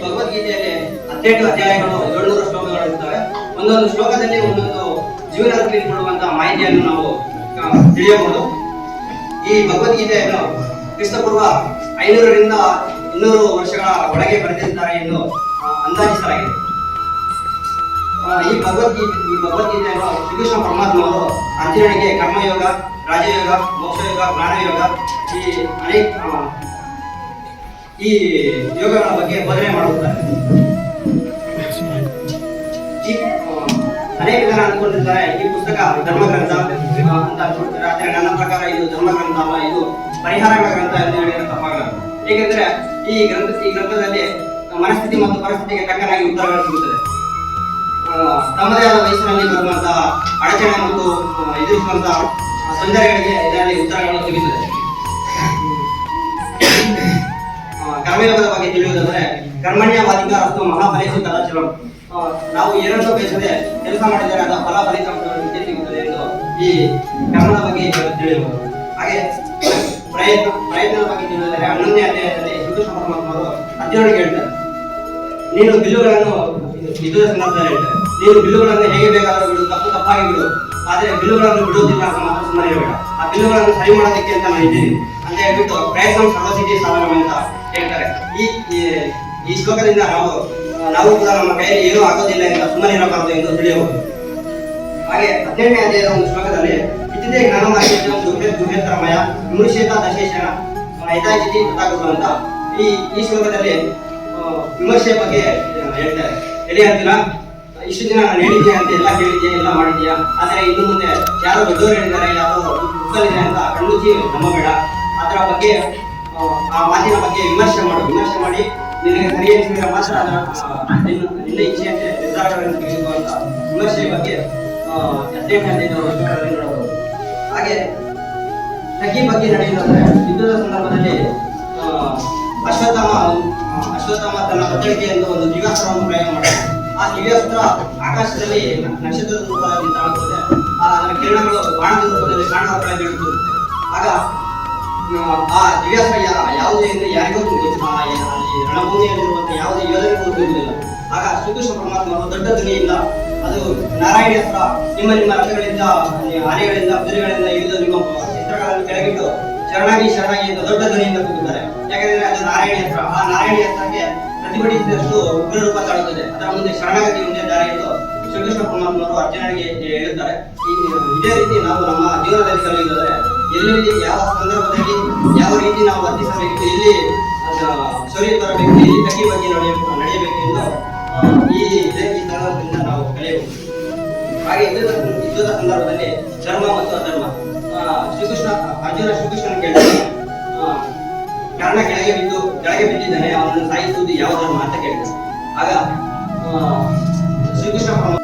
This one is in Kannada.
ಭಗವದ್ಗೀತೆಯಲ್ಲಿ 18 ಅಧ್ಯಾಯಗಳು 700 ಶ್ಲೋಕಗಳು ಇರ್ತವೆ. ಒಂದೊಂದು ಶ್ಲೋಕದಲ್ಲಿ ಒಂದೊಂದು ಜೀವನದಲ್ಲಿ ತಿಳಿದುಕೊಳ್ಳುವಂತಹ ಮಾಹಿತಿಯನ್ನು ನಾವು ತಿಳಿಯಬಹುದು. ಈ ಭಗವದ್ಗೀತೆಯನ್ನು ಕ್ರಿಸ್ತಪೂರ್ವ 500ರಿಂದ 200 ವರ್ಷಗಳ ಒಳಗೆ ಬರೆದಿದ್ದಾರೆ ಎಂದು ಅಂದಾಜಿಸಲಾಗಿದೆ. ಈ ಭಗವದ್ಗೀತೆಯನ್ನು ಶ್ರೀಕೃಷ್ಣ ಪರಮಾತ್ಮರು ಅರ್ಜುನನಿಗೆ ಕರ್ಮಯೋಗ, ರಾಜಯೋಗ, ಮೋಕ್ಷಯೋಗ, ಜ್ಞಾನಯೋಗ ಈ ಯೋಗಗಳ ಬಗ್ಗೆ ಬೋಧನೆ ಮಾಡುತ್ತಾರೆ. ಅನೇಕ ಜನ ಅಂದ್ಕೊಂಡಿರ್ತಾರೆ ಈ ಪುಸ್ತಕ ಧರ್ಮಗ್ರಂಥ ಅಂತ ಅಂದ್ಕೊಳ್ತಾರೆ. ಆದರೆ ನನ್ನ ಪ್ರಕಾರ ಇದು ಧರ್ಮಗ್ರಂಥ ಅಲ್ಲ, ಇದು ಪರಿಹಾರಗಳ ಗ್ರಂಥ ಎಂದು ಹೇಳಿದರೆ ತಪ್ಪಾಗಲ್ಲ. ಏಕೆಂದರೆ ಈ ಗ್ರಂಥದಲ್ಲಿ ಮನಸ್ಥಿತಿ ಮತ್ತು ಪರಿಸ್ಥಿತಿಗೆ ತಕ್ಕನಾಗಿ ಉತ್ತರಗಳು ಸಿಗುತ್ತದೆ. ತಮ್ಮದೇ ಆದ ವಯಸ್ಸಿನಲ್ಲಿ ಬರುವಂತಹ ಅಡಚಣೆ ಮತ್ತು ಎದುರಿಸುವಂತಹ ತೊಂದರೆಗಳಿಗೆ ಇದರಲ್ಲಿ ಉತ್ತರಗಳು ಸಿಗುತ್ತದೆ. ಕರ್ಮಯೋಗದ ಬಗ್ಗೆ ತಿಳಿಯುವುದಾದರೆ ಕರ್ಮಣ್ಯವಾಧಿಕಾರಸ್ತು ಮಹಾಫಲೇಶು ಕದಾಚಲಂ. ನಾವು ಏನನ್ನೂ ಬಯಸದೆ ಕೆಲಸ ಮಾಡಿದರೆ ಅದರ ಫಲಿತಾಂಶಗಳು ಸಿಗುತ್ತದೆ ಎಂದು ಈ ಕರ್ಮದ ಬಗ್ಗೆ ತಿಳಿಯಬಹುದು. ಹಾಗೆ ಪ್ರಯತ್ನದ ಬಗ್ಗೆ ತಿಳಿಯುವುದಾದರೆ 11ನೇ ಅಧ್ಯಾಯದಲ್ಲಿ ಶ್ರೀಕೃಷ್ಣ ಪರಮಾತ್ಮರು ಅರ್ಜುನನಿಗೆ ಹೇಳ್ತಾರೆ, ನೀನು ಬಿಲ್ಲುಗಳನ್ನು ಯುದ್ಧದ ಸಂದರ್ಭದಲ್ಲಿ ಹೇಳ್ತಾರೆ, ನೀನು ಬಿಲ್ಲುಗಳನ್ನು ಹೇಗೆ ಬೇಕಾದರೂ ಬಿಡು, ತಪ್ಪಾಗಿ ಬಿಡು, ಆದರೆ ಬಿಲ್ಲುಗಳನ್ನು ಬಿಡುವುದಿಲ್ಲ ಅಂತ ಮಾತ್ರ ಸುಮ್ಮನೆ ಇರಬೇಡ. ಆ ಬಿಲ್ಲುಗಳನ್ನು ಸರಿ ಮಾಡೋದಕ್ಕೆ ಅಂತ ನಾನು ಇದ್ದೀನಿ ಅಂತ ಹೇಳ್ಬಿಟ್ಟು ಪ್ರಯತ್ನ ಸರ್ವಸಿದ್ಧಿ ಸಾಧನ ಅಂತ ಹೇಳ್ತಾರೆ. ಈ ಶ್ಲೋಕದಿಂದ ನಾವು ಕೂಡ ನಮ್ಮ ಕೈಯಲ್ಲಿ ಏನೂ ಆಗೋದಿಲ್ಲ ಅಂತ ಸುಮ್ಮನೆ ಇರಬಾರದು ಎಂದು ತಿಳಿಯಬಹುದು. ಹಾಗೆ 18ನೇ ಅಧ್ಯಾಯದ ಒಂದು ಶ್ಲೋಕದಲ್ಲಿ ಇತಿದೇ ಜ್ಞಾನ ಮಾರ್ಗೇಶ ದುಹೇತರಮಯ ವಿಮರ್ಶೇತ ದಶೇಷಣ ಹಿತಾಚಿತಿ ಗೊತ್ತಾಗುವುದು ಅಂತ ಈ ಶ್ಲೋಕದಲ್ಲಿ ವಿಮರ್ಶೆ ಬಗ್ಗೆ ಹೇಳ್ತಾರೆ. ಎಲೆ ಅಂತಿಲ್ಲ, ಇಷ್ಟು ದಿನ ನಾನು ಹೇಳಿದ್ದೆ ಅಂತ ಎಲ್ಲ ಹೇಳಿದ್ಯಾ, ಎಲ್ಲ ಮಾಡಿದ್ಯಾ, ಆದರೆ ಇನ್ನು ಮುಂದೆ ಯಾರೋ ದೊಡ್ಡವರು ಹೇಳಿದ್ದಾರೆ, ಯಾರೋ ಉತ್ತಲಿದೆ ಅಂತ ಕಣ್ಣುಚ್ಚಿ ನಂಬಬೇಡ. ಅದರ ಬಗ್ಗೆ ಆ ಮಾತಿನ ಬಗ್ಗೆ ವಿಮರ್ಶೆ ಮಾಡಿ ನಿನಗೆ ಸರಿ ಅನಿಸಿದರೆ ಮಾತ್ರ ನಿನ್ನ ಇಚ್ಛೆಯಂತೆ ನಿರ್ಧಾರಗಳನ್ನು ತೆಗೆದುಕೊಳ್ಳುವಂತ ವಿಮರ್ಶೆಯ ಬಗ್ಗೆ 18ನೇ ಅಧ್ಯಾಯದಲ್ಲಿ ನೋಡಬಹುದು. ಹಾಗೆ ತಗ್ಗಿ ಬಗ್ಗೆ ನಡೆಯುವುದಾದರೆ ಯುದ್ಧದ ಸಂದರ್ಭದಲ್ಲಿ ಅಶ್ವತ್ಥಾಮ ತನ್ನ ಬತ್ತಳಿಕೆಯಿಂದ ಒಂದು ದಿವ್ಯಾಸ್ತ್ರವನ್ನು ಪ್ರಯೋಗ ಮಾಡಿದ. ಆ ದಿವ್ಯಾಸ್ತ್ರ ಆಕಾಶದಲ್ಲಿ ನಕ್ಷತ್ರದ ರೂಪದಲ್ಲಿ ಕಾಣುತ್ತದೆ. ಅದರ ಕಿರಣಗಳು ಬಾಣದ ರೂಪದಲ್ಲಿ ಕಾಣುವ ಕೆಳಗೆ ಬೀಳುತ್ತಿರುತ್ತೆ. ಆಗ ಆ ದಿವ್ಯಾಸ್ತ್ರ ಯಾವುದು ಎಂದು ಯಾರಿಗೂ ರಣಭೂಮಿಯಲ್ಲಿರುವಂತಹ ಯಾವುದೇ ಯೋಧನಿಗೂ ಗೊತ್ತಿರುವುದಿಲ್ಲ. ಆಗ ಶ್ರೀಕೃಷ್ಣ ಪರಮಾತ್ಮರು ದೊಡ್ಡ ಧ್ವನಿಯಿಂದ, ಅದು ನಾರಾಯಣಾಸ್ತ್ರ, ನಿಮ್ಮ ರಥಗಳಿಂದ, ಆನೆಗಳಿಂದ, ಕುದುರೆಗಳಿಂದ ಹಿಡಿದು ನಿಮ್ಮ ಚಿತ್ರಗಳನ್ನು ಕೆಳಗಿಟ್ಟು ಶರಣಾಗಿ ಎಂದು ದೊಡ್ಡ ಧ್ವನಿಯಿಂದ ಕೂಗುತ್ತಾರೆ. ಯಾಕಂದ್ರೆ ಅದು ನಾರಾಯಣಾಸ್ತ್ರ. ಆ ನಾರಾಯಣಾಸ್ತ್ರಕ್ಕೆ ಪ್ರತಿಭಟಿಸಿದಷ್ಟು ಉಗ್ರ ರೂಪ ತಾಳುತ್ತದೆ. ಅದರ ಮುಂದೆ ಶರಣಾಗತಿ ಒಂದೇ ದಾರಿ ಎಂದು ಶ್ರೀಕೃಷ್ಣ ಪರಮಾತ್ಮರು ಅರ್ಜುನನಿಗೆ ಹೇಳುತ್ತಾರೆ. ಇದೇ ರೀತಿ ನಾವು ನಮ್ಮ ಜೀವನದಲ್ಲಿ ಕಲಿಯುವುದಾದರೆ ಎಲ್ಲೆಲ್ಲಿ, ಯಾವ ಸಂದರ್ಭದಲ್ಲಿ ಯಾವ ರೀತಿ ನಾವು ವರ್ತಿಸಬೇಕು, ಎಲ್ಲಿ ಸೊರಿ ಬರಬೇಕು, ಎಲ್ಲಿ ತಗ್ಗಿ ಬಗ್ಗೆ ನಡೆಯಬೇಕು ಎಂದು ಈ ಸಂದರ್ಭದಿಂದ ನಾವು ಕಲಿಯಬಹುದು. ಹಾಗೆ ಯುದ್ಧದ ಸಂದರ್ಭದಲ್ಲಿ ಧರ್ಮ ಮತ್ತು ಅಧರ್ಮ ಅರ್ಜುನ ಶ್ರೀಕೃಷ್ಣನ ಕೇಳಿದ ಕಾರಣ ಕೆಳಗೆ ಬಿದ್ದಿದ್ದಾನೆ, ಅವನನ್ನು ಸಾಯಿಸುವುದು ಯಾವ ಧರ್ಮ ಅಂತ ಕೇಳಿದ. ಆಗ ಶ್ರೀಕೃಷ್ಣ